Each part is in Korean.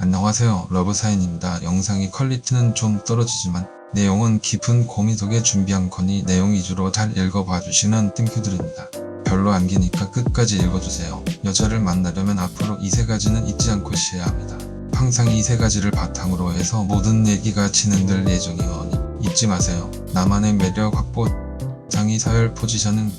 안녕하세요. 러브사인입니다. 영상의 퀄리티는 좀 떨어지지만 내용은 깊은 고민 속에 준비한 거니 내용 위주로 잘 읽어봐 주시는 땡큐드립니다. 별로 안 기니까 끝까지 읽어주세요. 여자를 만나려면 앞으로 이 세 가지는 잊지 않고 쉬어야 합니다. 항상 이 세 가지를 바탕으로 해서 모든 얘기가 진행될 예정이오니 잊지 마세요. 나만의 매력 확보, 상위 서열 포지션은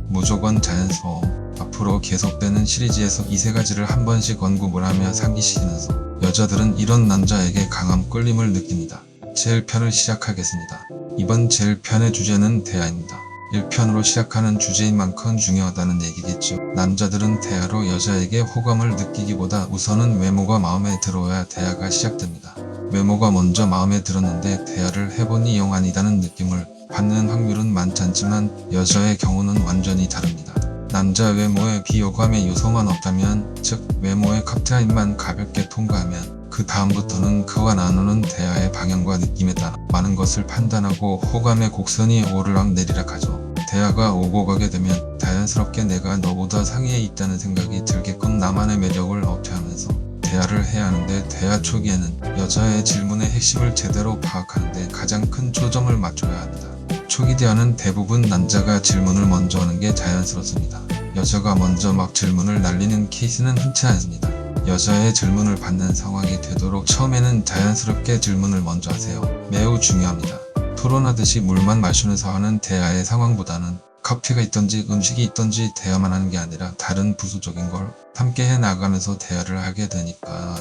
무조건 자연스러움. 앞으로 계속되는 시리즈에서 이 세 가지를 한 번씩 언급을 하며 상기시키면서 여자들은 이런 남자에게 강한 끌림을 느낍니다. 제 1편을 시작하겠습니다. 이번 제 1편의 주제는 대화입니다. 1편으로 시작하는 주제인 만큼 중요하다는 얘기겠죠. 남자들은 대화로 여자에게 호감을 느끼기보다 우선은 외모가 마음에 들어야 대화가 시작됩니다. 외모가 먼저 마음에 들었는데 대화를 해보니 영 아니다는 느낌을 받는 확률은 많지 않지만 여자의 경우는 완전히 다릅니다. 남자 외모에 비호감의 요소만 없다면, 즉 외모의 커트라인만 가볍게 통과하면 그 다음부터는 그와 나누는 대화의 방향과 느낌에 따라 많은 것을 판단하고 호감의 곡선이 오르락 내리락 하죠. 대화가 오고 가게 되면 자연스럽게 내가 너보다 상위에 있다는 생각이 들게끔 나만의 매력을 어필하면서 대화를 해야 하는데, 대화 초기에는 여자의 질문의 핵심을 제대로 파악하는데 가장 큰 초점을 맞춰야 합니다. 초기 대화는 대부분 남자가 질문을 먼저 하는 게 자연스럽습니다. 여자가 먼저 막 질문을 날리는 케이스는 흔치 않습니다. 여자의 질문을 받는 상황이 되도록 처음에는 자연스럽게 질문을 먼저 하세요. 매우 중요합니다. 토론하듯이 물만 마시면서 하는 대화의 상황보다는 커피가 있던지 음식이 있던지 대화만 하는 게 아니라 다른 부수적인 걸 함께 해나가면서 대화를 하게 되니까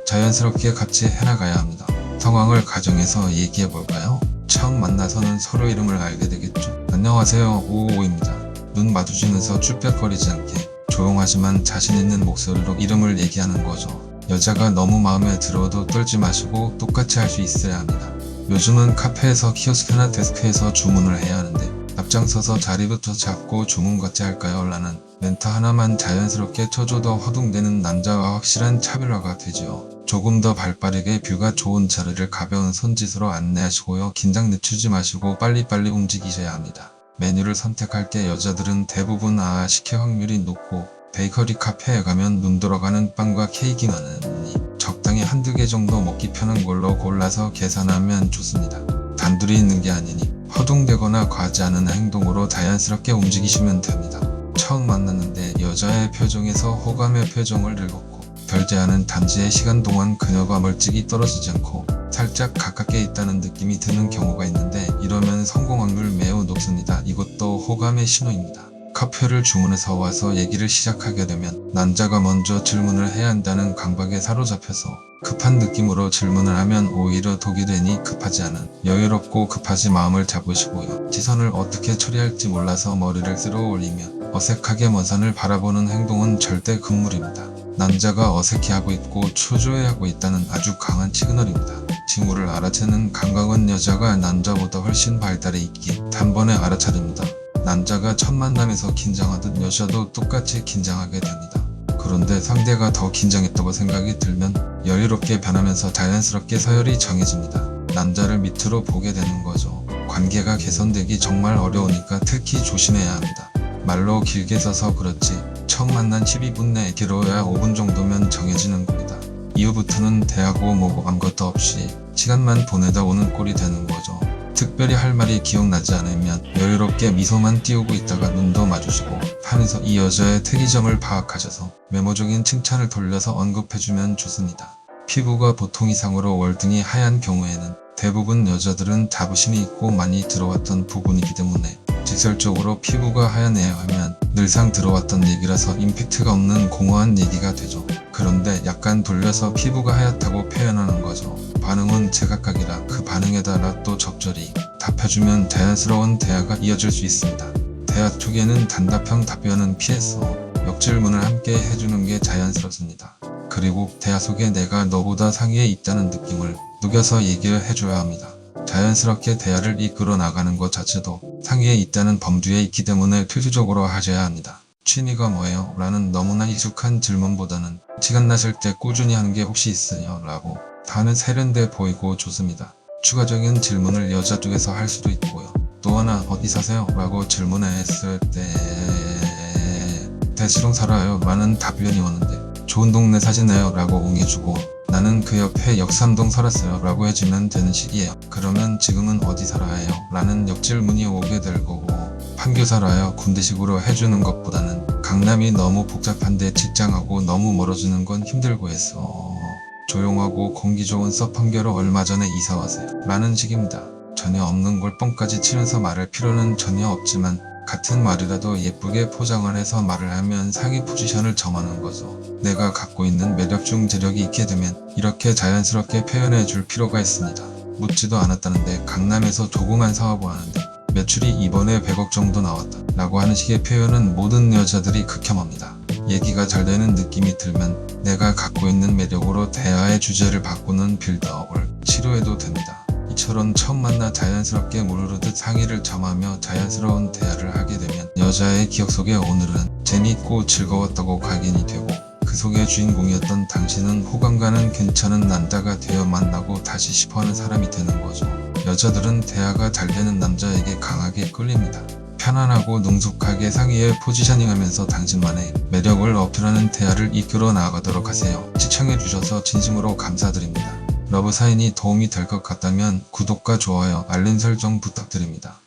자연스럽게 같이 해나가야 합니다. 상황을 가정해서 얘기해 볼까요? 처음 만나서는 서로 이름을 알게 되겠죠. 안녕하세요, 오오오입니다. 눈 마주치면서 쭈뼛거리지 않게 조용하지만 자신 있는 목소리로 이름을 얘기하는 거죠. 여자가 너무 마음에 들어도 떨지 마시고 똑같이 할 수 있어야 합니다. 요즘은 카페에서 키오스크나 데스크에서 주문을 해야 하는데 앞장서서 자리부터 잡고 주문같이 할까요? 라는 멘트 하나만 자연스럽게 쳐줘도 허둥대는 남자와 확실한 차별화가 되지요. 조금 더 발빠르게 뷰가 좋은 자리를 가벼운 손짓으로 안내하시고요. 긴장 늦추지 마시고 빨리빨리 움직이셔야 합니다. 메뉴를 선택할 때 여자들은 대부분 시킬 확률이 높고, 베이커리 카페에 가면 눈 돌아가는 빵과 케이크 많으니 적당히 한두 개 정도 먹기 편한 걸로 골라서 계산하면 좋습니다. 단둘이 있는 게 아니니 허둥대거나 과하지 않은 행동으로 자연스럽게 움직이시면 됩니다. 처음 만났는데 여자의 표정에서 호감의 표정을 읽었고, 결제하는 단지의 시간 동안 그녀가 멀찍이 떨어지지 않고 살짝 가깝게 있다는 느낌이 드는 경우가 있는데, 이러면 성공 확률 매우 높습니다. 이것도 호감의 신호입니다. 커피를 주문해서 와서 얘기를 시작하게 되면 남자가 먼저 질문을 해야 한다는 강박에 사로잡혀서 급한 느낌으로 질문을 하면 오히려 독이 되니 급하지 않은 여유롭고 급하지 마음을 잡으시고요. 시선을 어떻게 처리할지 몰라서 머리를 쓸어 올리며 어색하게 먼 산을 바라보는 행동은 절대 금물입니다. 남자가 어색해하고 있고 초조해하고 있다는 아주 강한 시그널입니다. 징후를 알아채는 감각은 여자가 남자보다 훨씬 발달해 있기에 단번에 알아차립니다. 남자가 첫 만남에서 긴장하듯 여자도 똑같이 긴장하게 됩니다. 그런데 상대가 더 긴장했다고 생각이 들면 여유롭게 변하면서 자연스럽게 서열이 정해집니다. 남자를 밑으로 보게 되는 거죠. 관계가 개선되기 정말 어려우니까 특히 조심해야 합니다. 말로 길게 써서 그렇지 처음 만난 12분 내에 길어야 5분 정도면 정해지는 겁니다. 이후부터는 대하고 뭐고 아무것도 없이 시간만 보내다 오는 꼴이 되는 거죠. 특별히 할 말이 기억나지 않으면 여유롭게 미소만 띄우고 있다가 눈도 마주치고 하면서 이 여자의 특이점을 파악하셔서 외모적인 칭찬을 돌려서 언급해주면 좋습니다. 피부가 보통 이상으로 월등히 하얀 경우에는 대부분 여자들은 자부심이 있고 많이 들어왔던 부분이기 때문에 직설적으로 피부가 하얗네요 하면 늘상 들어왔던 얘기라서 임팩트가 없는 공허한 얘기가 되죠. 그런데 약간 돌려서 피부가 하얗다고 표현하는 거죠. 반응은 제각각이라 그 반응에 따라 또 적절히 답해주면 자연스러운 대화가 이어질 수 있습니다. 대화 초기에는 단답형 답변은 피해서 역질문을 함께 해주는 게 자연스럽습니다. 그리고 대화 속에 내가 너보다 상위에 있다는 느낌을 녹여서 얘기를 해줘야 합니다. 자연스럽게 대화를 이끌어 나가는 것 자체도 상위에 있다는 범주에 있기 때문에 필수적으로 하셔야 합니다. 취미가 뭐예요? 라는 너무나 익숙한 질문보다는 시간 나실 때 꾸준히 하는 게 혹시 있어요? 라고 다는 세련돼 보이고 좋습니다. 추가적인 질문을 여자 쪽에서 할 수도 있고요. 또 하나 어디 사세요? 라고 질문했을 때 대치동 살아요 라는 답변이 오는데 좋은 동네 사시나요? 라고 옹해주고 나는 그 옆에 역삼동 살았어요 라고 해주면 되는 식이에요. 그러면 지금은 어디 살아요? 라는 역질문이 오게 될 거고, 판교 살아요 군대식으로 해주는 것보다는 강남이 너무 복잡한데 직장하고 너무 멀어지는 건 힘들고 해서 조용하고 공기 좋은 서판교로 얼마 전에 이사 왔어요 라는 식입니다. 전혀 없는 걸 뻥까지 치면서 말할 필요는 전혀 없지만 같은 말이라도 예쁘게 포장을 해서 말을 하면 상위 포지션을 점하는 거죠. 내가 갖고 있는 매력 중 재력이 있게 되면 이렇게 자연스럽게 표현해 줄 필요가 있습니다. 묻지도 않았다는데 강남에서 조그만 사업을 하는데 매출이 이번에 100억 정도 나왔다 라고 하는 식의 표현은 모든 여자들이 극혐합니다. 얘기가 잘 되는 느낌이 들면 내가 갖고 있는 매력으로 대화의 주제를 바꾸는 빌드업을 치료해도 됩니다. 이처럼 처음 만나 자연스럽게 물르듯 상의를 점하며 자연스러운 대화를 하게 되면 여자의 기억 속에 오늘은 재미있고 즐거웠다고 각인이 되고, 그 속의 주인공이었던 당신은 호감가는 괜찮은 남자가 되어 만나고 다시 싶어하는 사람이 되는 거죠. 여자들은 대화가 잘 되는 남자에게 강하게 끌립니다. 편안하고 능숙하게 상의에 포지셔닝하면서 당신만의 매력을 어필하는 대화를 이끌어 나가도록 하세요. 시청해주셔서 진심으로 감사드립니다. 러브 사연이 도움이 될 것 같다면 구독과 좋아요, 알림 설정 부탁드립니다.